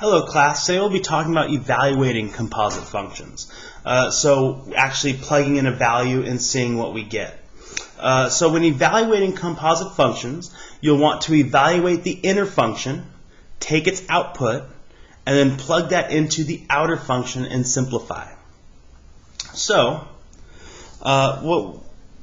Hello class, today we'll be talking about evaluating composite functions. So actually plugging in a value and seeing what we get. So when evaluating composite functions, you'll want to evaluate the inner function, take its output, and then plug that into the outer function and simplify. So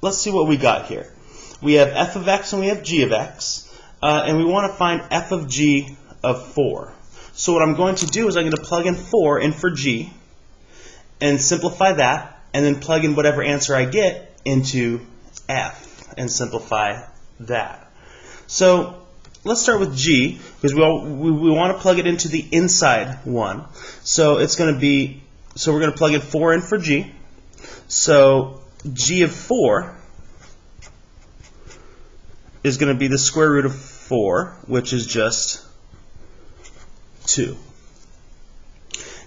let's see what we got here. We have f of x and we have g of x, and we want to find f of g of 4. So what I'm going to do is I'm going to plug in 4 in for g and simplify that, and then plug in whatever answer I get into f and simplify that. So let's start with g, because we want to plug it into the inside one. So it's going to be, so we're going to plug in 4 in for g. So g of 4 is going to be the square root of 4, which is just 2.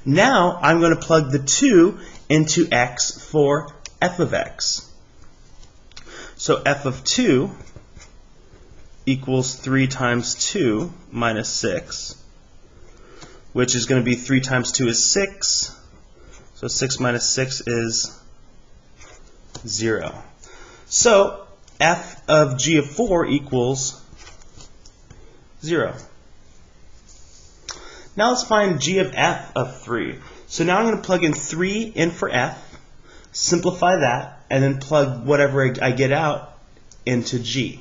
Now I'm going to plug the 2 into x for f of x. So f of 2 equals 3 times 2 minus 6, which is going to be 3 times 2 is 6. So 6 minus 6 is 0. So f of g of 4 equals 0. Now let's find g of f of 3. So now I'm going to plug in 3 in for f, simplify that, and then plug whatever I get out into g.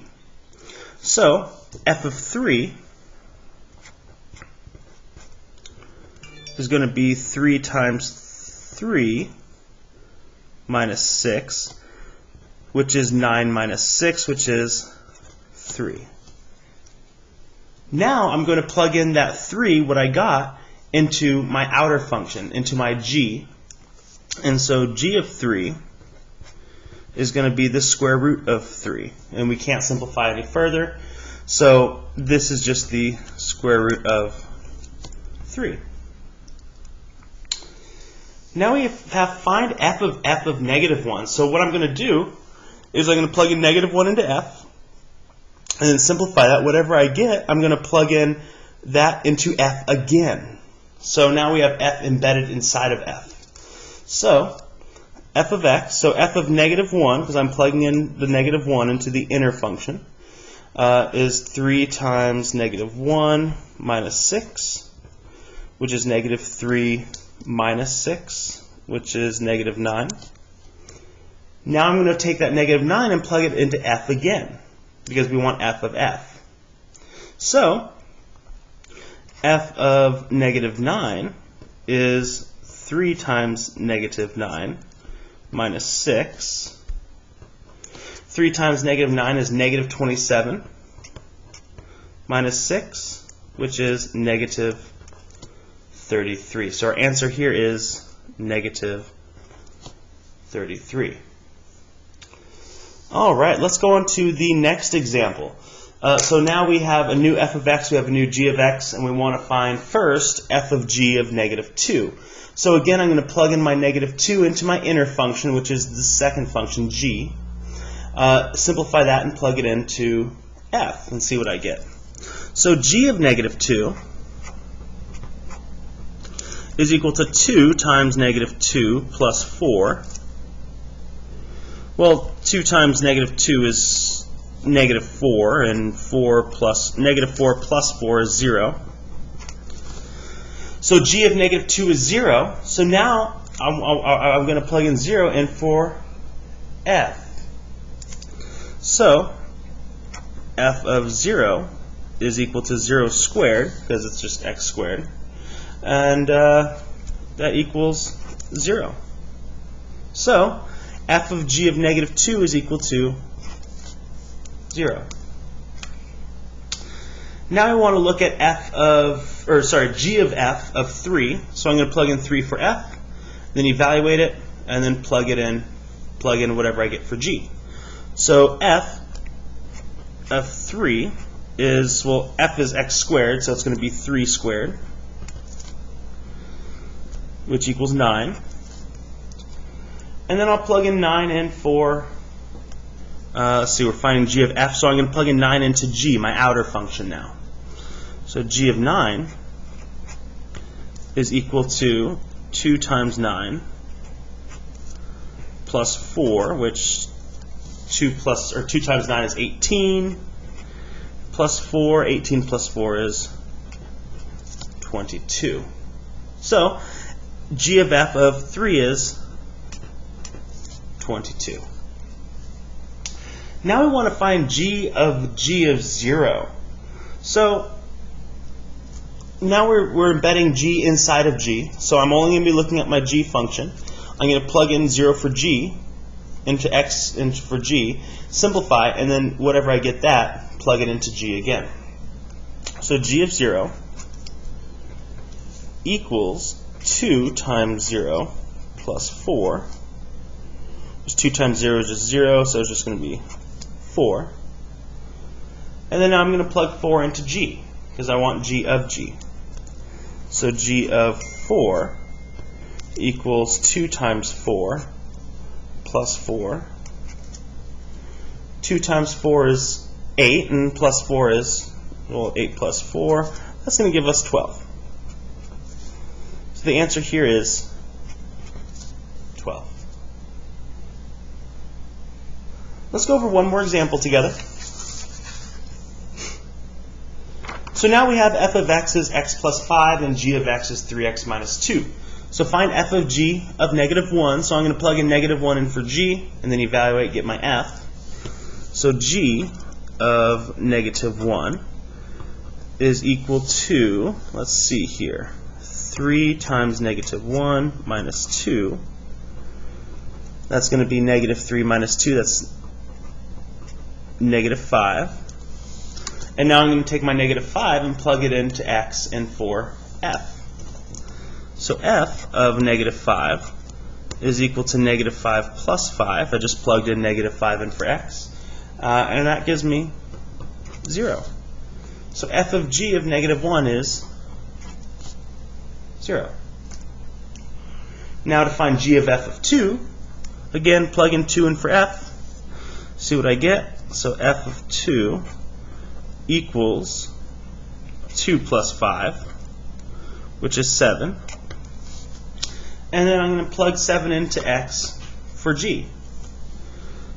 So f of 3 is going to be 3 times 3 minus 6, which is 9 minus 6, which is 3. Now I'm going to plug in that 3, what I got, into my outer function, into my g. And so g of 3 is going to be the square root of 3. And we can't simplify any further. So this is just the square root of 3. Now we have find f of negative 1. So what I'm going to do is I'm going to plug in negative 1 into f. And then simplify that. Whatever I get, I'm going to plug in that into f again. So now we have f embedded inside of f. So f of x, so f of negative 1, because I'm plugging in the negative 1 into the inner function, is 3 times negative 1 minus 6, which is negative 3 minus 6, which is negative 9. Now I'm going to take that negative 9 and plug it into f again, because we want f of f. So f of negative 9 is 3 times negative 9 minus 6. 3 times negative 9 is negative 27 minus 6, which is negative 33. So our answer here is negative 33. All right, let's go on to the next example. So now we have a new f of x, we have a new g of x, and we want to find first f of g of negative 2. So again, I'm going to plug in my negative 2 into my inner function, which is the second function, g. Simplify that and plug it into f and see what I get. So g of negative 2 is equal to 2 times negative 2 plus 4. Well, 2 times negative 2 is negative 4, and negative 4 plus 4 is 0. So g of negative 2 is 0. So now I'm going to plug in 0 in for f. So f of 0 is equal to 0 squared, because it's just x squared. And that equals 0. So f of g of negative 2 is equal to 0. Now I want to look at g of f of 3. So I'm going to plug in 3 for f, then evaluate it, and then plug in whatever I get for g. So f of 3 is, well, f is x squared, so it's going to be 3 squared, which equals 9. And then I'll plug in 9 in for, let's see, we're finding g of f, so I'm going to plug in 9 into g, my outer function now. So g of 9 is equal to 2 times 9 plus 4, which 2 times 9 is 18, plus 4, 18 plus 4 is 22. So g of f of 3 is 22. Now we want to find g of 0. So now we're embedding g inside of g. So I'm only going to be looking at my g function. I'm going to plug in 0 for g into x for g, simplify, and then whatever I get that, plug it into g again. So g of 0 equals 2 times 0 plus 4. 2 times 0 is just 0, so it's just going to be 4. And then now I'm going to plug 4 into g, because I want g of g. So g of 4 equals 2 times 4 plus 4. 2 times 4 is 8, and plus 4 is, well, 8 plus 4. That's going to give us 12. So the answer here is 12. Let's go over one more example together. So now we have f of x is x plus 5 and g of x is 3x minus 2. So find f of g of negative 1. So I'm going to plug in negative 1 in for g and then evaluate, get my f. So g of negative 1 is equal to, let's see here, 3 times negative 1 minus 2. That's going to be negative 3 minus 2. That's negative 5. And now I'm going to take my negative 5 and plug it into x and for f. So f of negative 5 is equal to negative 5 plus 5. I just plugged in negative 5 in for x. And that gives me 0. So f of g of negative 1 is 0. Now to find g of f of 2, again, plug in 2 in for f. See what I get? So f of 2 equals 2 plus 5, which is 7. And then I'm going to plug 7 into x for g.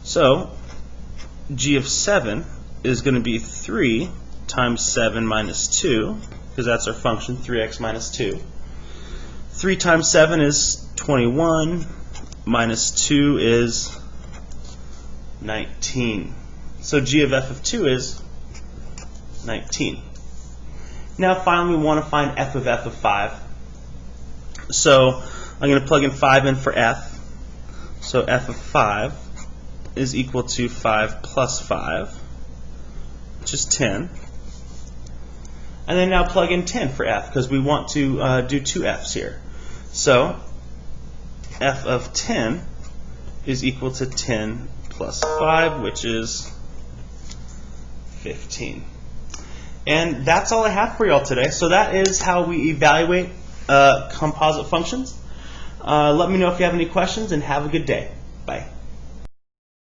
So g of 7 is going to be 3 times 7 minus 2, because that's our function, 3x minus 2. 3 times 7 is 21, minus 2 is 19. So g of f of 2 is 19. Now finally we want to find f of 5. So I'm going to plug in 5 in for f. So f of 5 is equal to 5 plus 5, which is 10. And then now plug in 10 for f, because we want to do 2 f's here. So f of 10 is equal to 10 plus 5, which is 15. And that's all I have for y'all today. So that is how we evaluate composite functions. Let me know if you have any questions, and have a good day. Bye.